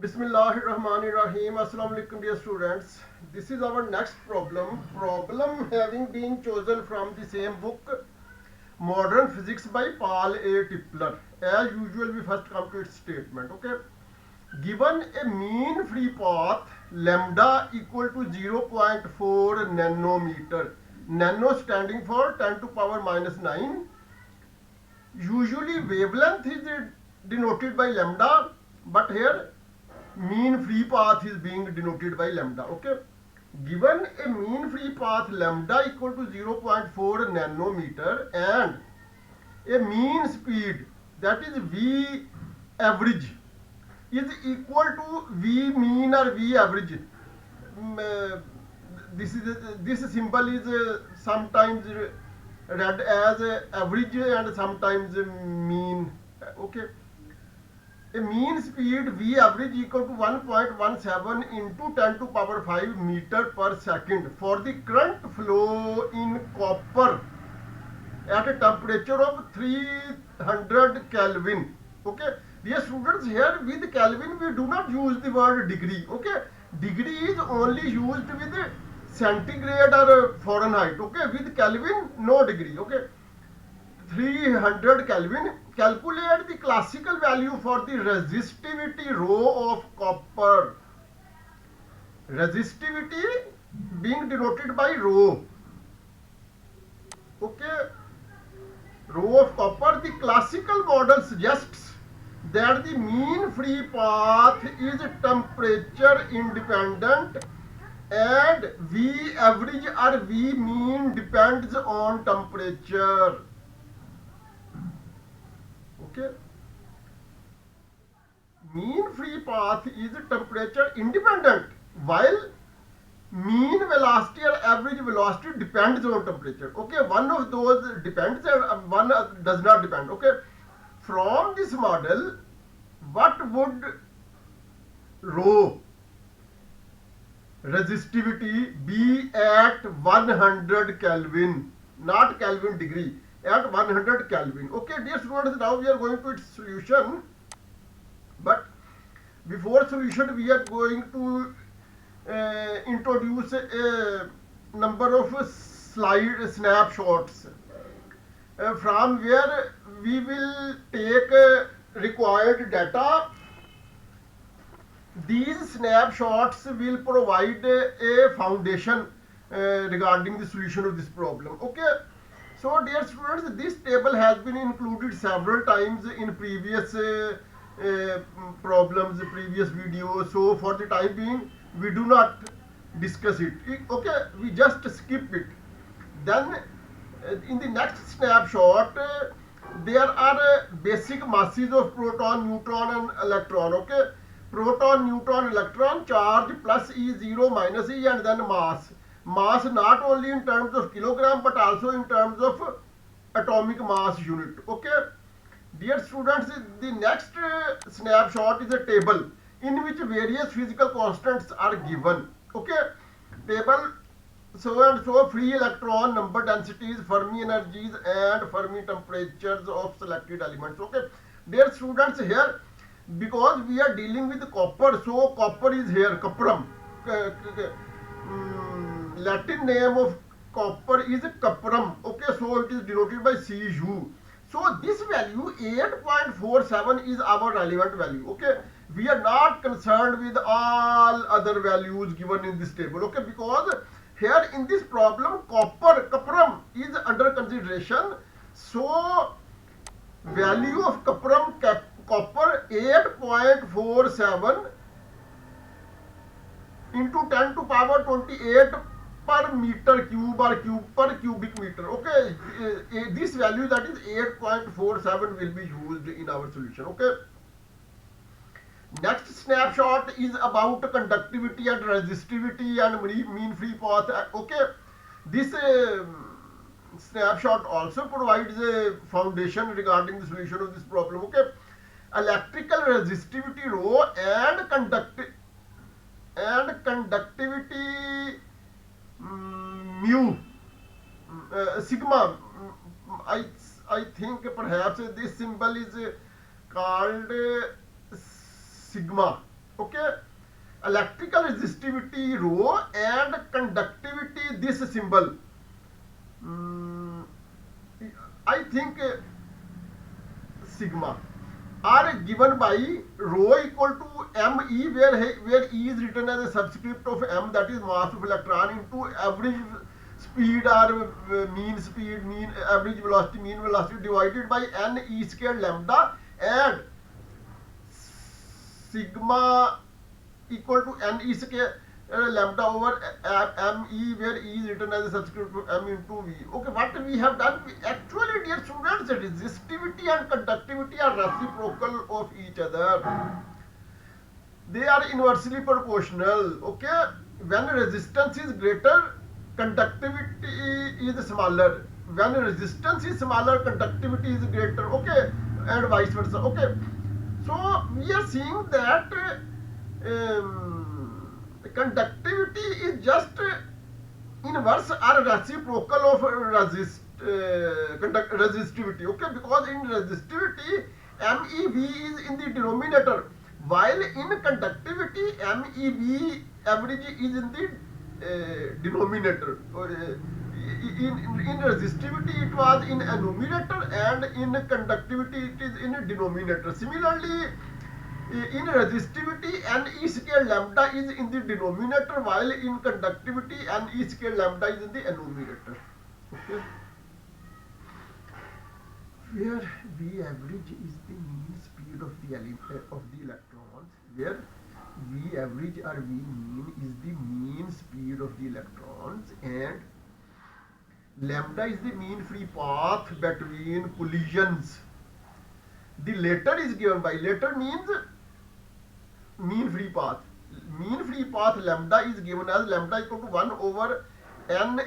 Bismillahirrahmanirrahim. Assalamu alaikum, dear students. This is our next problem. Problem having been chosen from the same book, Modern Physics by Paul A. Tipler. As usual, we first come to its statement. Okay. Given a mean free path lambda equal to 0.4 nanometer, nano standing for 10 to power minus 9. Usually wavelength is denoted by lambda, but here mean free path is being denoted by lambda. Okay, given a mean free path lambda equal to 0.4 nanometer and a mean speed, that is v average, is equal to v mean or v average. This symbol is sometimes read as average and sometimes mean. Okay, a mean speed v average equal to 1.17 into 10 to power 5 meter per second for the current flow in copper at a temperature of 300 Kelvin. Okay, dear students, here with Kelvin we do not use the word degree. Okay, degree is only used with centigrade or Fahrenheit. Okay, with Kelvin no degree. Okay, 300 Kelvin. Calculate the classical value for the resistivity rho of copper. Resistivity being denoted by rho. Okay, rho of copper. The classical model suggests that the mean free path is temperature independent and V average or V mean depends on temperature. Okay, mean free path is temperature independent while mean velocity or average velocity depends on temperature. Okay, one of those depends and one does not depend. Okay, from this model what would rho resistivity be at 100 Kelvin, not Kelvin degree, at 100 Kelvin. Okay, dear students, now we are going to its solution. But before solution, we are going to introduce a number of snapshots from where we will take required data. These snapshots will provide a foundation regarding the solution of this problem. Okay, so dear students, this table has been included several times in previous problems, previous videos. So for the time being, we do not discuss it. Okay, we just skip it. Then in the next snapshot, there are basic masses of proton, neutron and electron. Okay, proton, neutron, electron, charge plus E, 0, minus E, and then mass. Mass not only in terms of kilogram but also in terms of atomic mass unit. Okay, dear students, the next snapshot is a table in which various physical constants are given. Okay, table so and so free electron number, densities, Fermi energies and Fermi temperatures of selected elements. Okay, dear students, here because we are dealing with copper, so copper is here, cuprum. Latin name of copper is cuprum. Okay, so it is denoted by Cu. So this value 8.47 is our relevant value. Okay, we are not concerned with all other values given in this table. Okay, because here in this problem cuprum is under consideration. So value of copper 8.47 into 10 to power 28 per meter cube or per cubic meter. Okay, this value, that is 8.47, will be used in our solution. Okay, next snapshot is about conductivity and resistivity and mean free path. Okay, this snapshot also provides a foundation regarding the solution of this problem. Okay, electrical resistivity rho and conductivity mu sigma. I think perhaps this symbol is called sigma. Okay, electrical resistivity rho and conductivity this symbol. Mm, I think sigma are given by rho equal to me, where e is written as a subscript of m, that is mass of electron, into average speed or mean speed, mean average velocity, mean velocity, divided by n e squared lambda, and sigma equal to n e square lambda over me, where e is written as a subscript of m into v. Okay, what we have done, actually, dear students, resistivity and conductivity are reciprocal of each other. They are inversely proportional. Okay, when resistance is greater, conductivity is smaller. When resistance is smaller, conductivity is greater. Okay, and vice versa. Okay, so we are seeing that conductivity is just inverse or reciprocal of resistivity. Okay, because in resistivity mev is in the denominator, while in conductivity mev average is in the denominator. In resistivity it was in a numerator, and in conductivity it is in a denominator. Similarly, in resistivity n e square lambda is in the denominator, while in conductivity n e square lambda is in the numerator. Okay, where v average is the mean speed of the electrons, where v average or v mean is the mean speed of the electrons, and lambda is the mean free path between collisions. The latter is given by, latter means mean free path. Mean free path lambda is given as lambda equal to 1 over na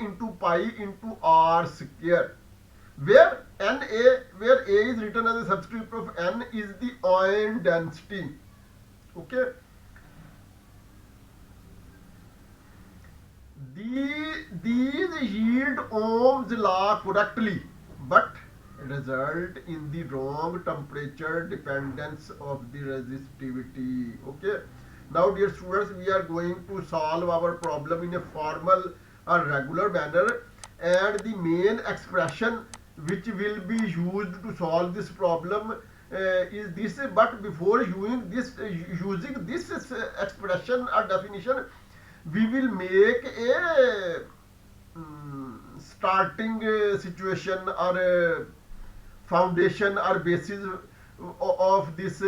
into pi into r square, where where a is written as a subscript of n, is the ion density. Okay, these yield Ohm's law correctly, but result in the wrong temperature dependence of the resistivity. Okay, now dear students, we are going to solve our problem in a formal or regular manner, and the main expression which will be used to solve this problem is this. But before using this expression or definition, we will make a starting situation or foundation or basis of this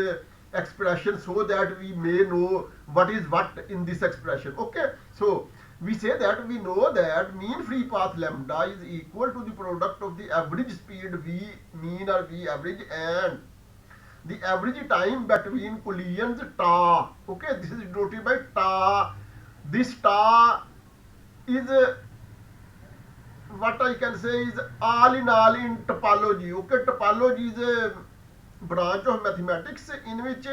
expression, so that we may know what is what in this expression. Okay, so we say that we know that mean free path lambda is equal to the product of the average speed v mean or v average and the average time between collisions tau. Okay, this is denoted by tau. This tau is what I can say is all in all in topology. Okay, topology is a branch of mathematics in which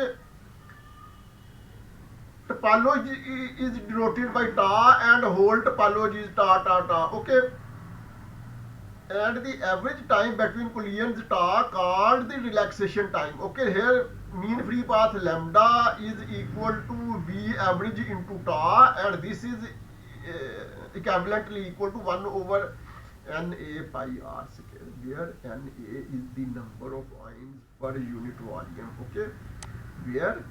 topology is denoted by tau, and whole topology is tau. Okay, and the average time between collisions tau called the relaxation time. Okay, here mean free path lambda is equal to v average into tau, and this is equivalently equal to 1 over na pi r square, where na is the number of ions per unit volume. Okay, where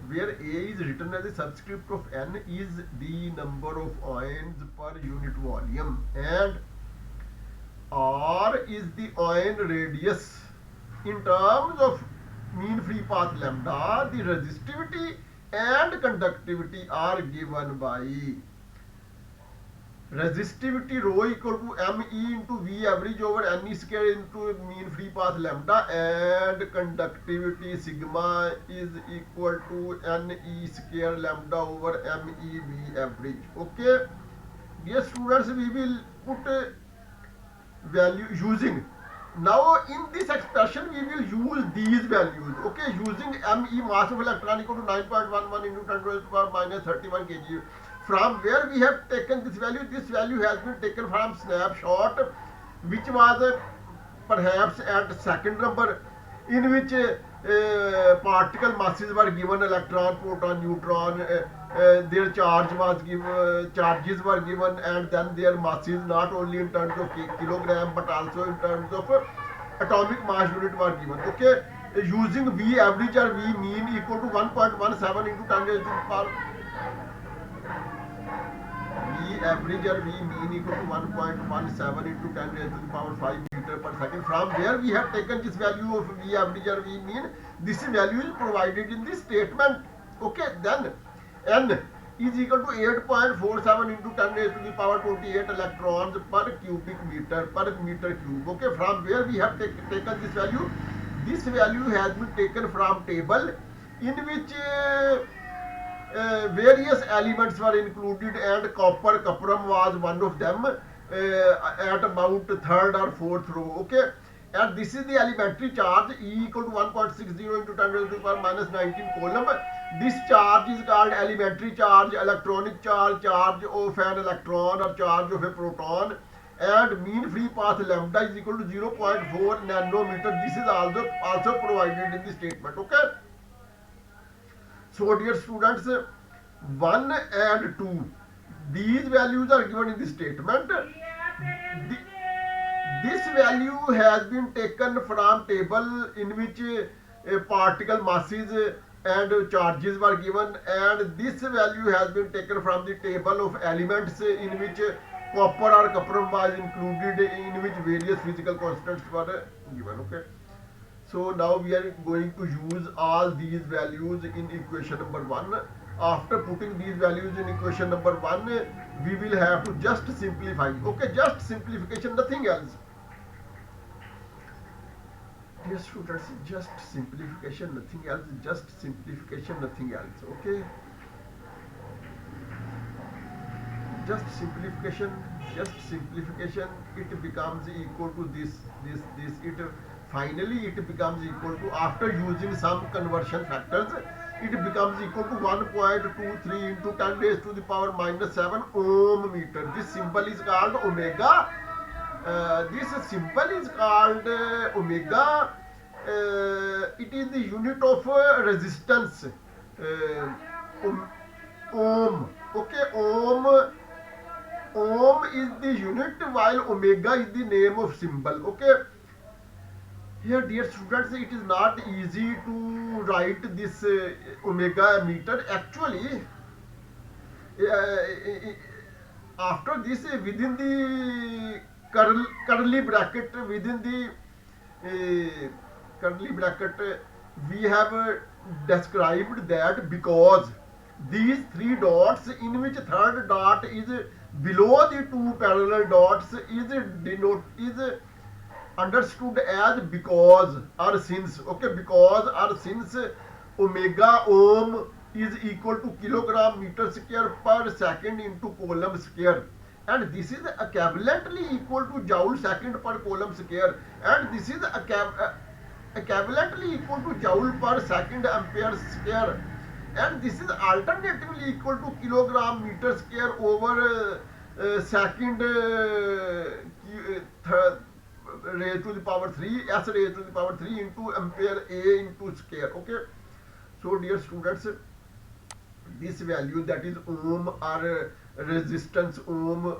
where a is written as a subscript of n, is the number of ions per unit volume, and r is the ion radius. In terms of mean free path lambda, the resistivity and conductivity are given by resistivity rho equal to me into v average over n square into mean free path lambda, and conductivity sigma is equal to ne square lambda over me v average. Okay, dear students, we will put value using, now in this expression we will use these values. Okay, using me mass of electron equal to 9.11 into 10 to the power minus 31 kg. From where we have taken this value has been taken from snapshot, which was perhaps at second number, in which particle masses were given: electron, proton, neutron. Their charge was given, charges were given, and then their masses, not only in terms of kilogram but also in terms of atomic mass unit were given. Okay, using V average or V mean equal to 1.17 into 10 raised to the power V average or V mean equal to 1.17 into 10 raised to the power 5 meter per second. From where we have taken this value of V average or V mean, this value is provided in this statement. Okay, then N is equal to 8.47 into 10 raised to the power 28 electrons per cubic meter per meter cube. Okay, from where we have taken this value? This value has been taken from table in which various elements were included, and copper cuprum was one of them, at about third or fourth row. Okay, and this is the elementary charge, E equal to 1.60 into 10 raised to the power minus 19 coulomb. This charge is called elementary charge, electronic charge, charge of an electron or charge of a proton, and mean free path lambda is equal to 0.4 nanometer. This is also provided in the statement. Okay, so dear students, 1 and 2, these values are given in the statement. This value has been taken from table in which particle masses and charges were given, and this value has been taken from the table of elements in which copper or cuprum was included, in which various physical constants were given. Okay, so now we are going to use all these values in equation number 1. After putting these values in equation number 1, we will have to just simplify. Okay, just simplification, nothing else. Dear students, just simplification, nothing else. Just simplification, nothing else. Okay, just simplification, it becomes equal to this. It finally it becomes equal to, after using some conversion factors, it becomes equal to 1.23 into 10 raised to the power minus 7 ohm meter. This symbol is called omega. This symbol is called omega. It is the unit of resistance. Ohm. Okay, ohm is the unit, while omega is the name of symbol. Okay, here dear students, it is not easy to write this omega meter. Actually, after this, within the curly bracket, within the curly bracket, we have described that because these three dots, in which third dot is below the two parallel dots, is understood as because or since. Okay, because or since omega ohm is equal to kilogram meter square per second into coulomb square, and this is equivalently equal to joule second per coulomb square, and this is equivalently equal to joule per second ampere square, and this is alternatively equal to kilogram meter square over second raised to the power 3, s raised to the power 3 into ampere a into square. Okay, so dear students, this value, that is ohm or resistance ohm,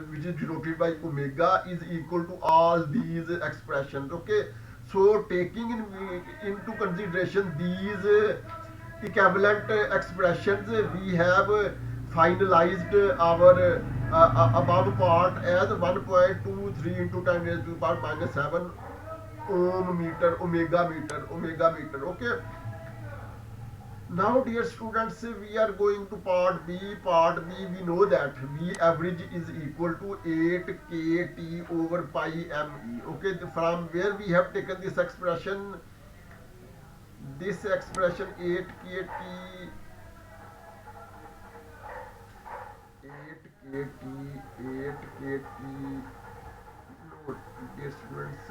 which is denoted by omega, is equal to all these expressions. Okay, so taking into consideration these equivalent expressions, we have finalized our above part as 1.23 into 10 raised to the power minus 7 ohm meter, omega meter. Okay, now dear students, we are going to part B. Part B, we know that V average is equal to 8 kT over pi me. Okay, from where we have taken this expression 8 kT, 8 kT, no dear students,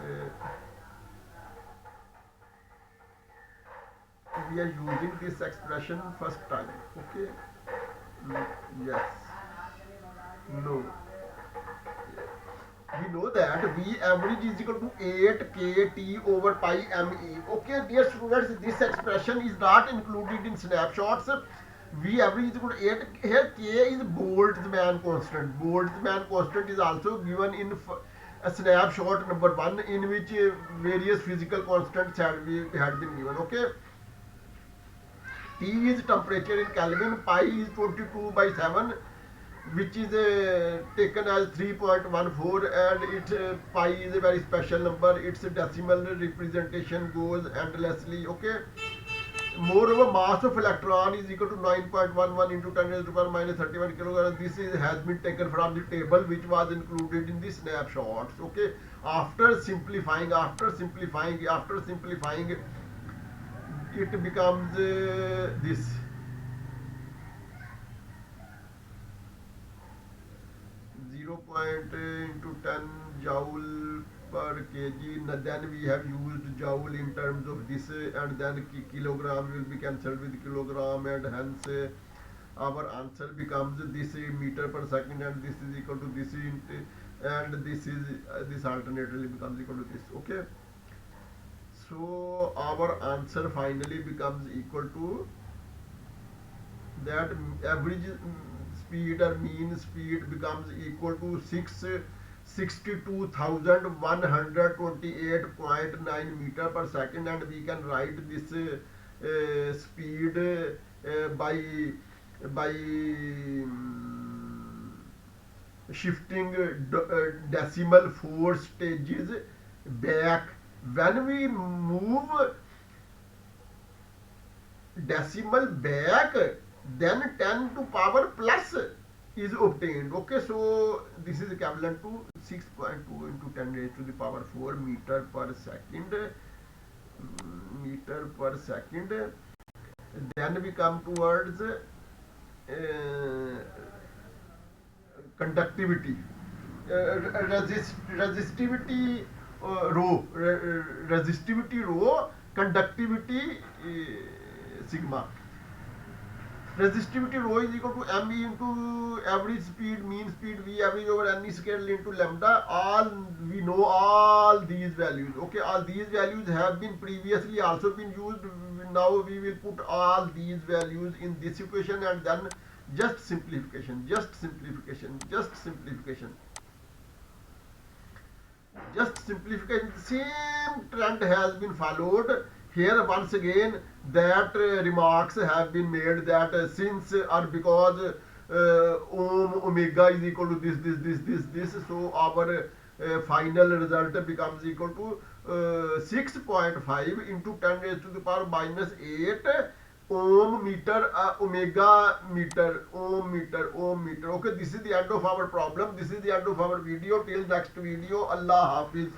we are using this expression first time. Okay, yes, no, we know that V average is equal to 8 kt over pi me. Okay, dear students, this expression is not included in snapshots. V average is equal to 8. Here k is Boltzmann constant. Boltzmann constant is also given in a snapshot number 1, in which various physical constants had been given. Okay, T is temperature in Kelvin, pi is 22 by 7, which is taken as 3.14, and pi is a very special number. Its decimal representation goes endlessly. Okay. Moreover, mass of electron is equal to 9.11 into 10 raised to the power minus 31 kilograms. This has been taken from the table which was included in the snapshots. Okay. After simplifying, it becomes this 0. Into 10 joule per kg. Then we have used joule in terms of this, and then kilogram will be cancelled with kilogram, and hence our answer becomes this meter per second, and this is equal to this and this alternately becomes equal to this. Okay, so our answer finally becomes equal to that average speed or mean speed becomes equal to 62,128.9 meter per second, and we can write this speed by shifting decimal 4 stages back. When we move decimal back, then 10 to power plus is obtained. Okay, so this is equivalent to 6.2 into 10 raised to the power 4 meter per second. Then we come towards conductivity, resistivity rho, conductivity sigma. Resistivity rho is equal to me into average speed, mean speed, V average over any scale into lambda. We know all these values. Okay, all these values have been previously also been used. Now we will put all these values in this equation, and then just simplification. Same trend has been followed here. Once again, that remarks have been made that since or because omega is equal to this, so our final result becomes equal to 6.5 into 10 raised to the power minus 8 omega meter, ohm meter. Okay, this is the end of our problem. This is the end of our video. Till next video, Allah Hafiz.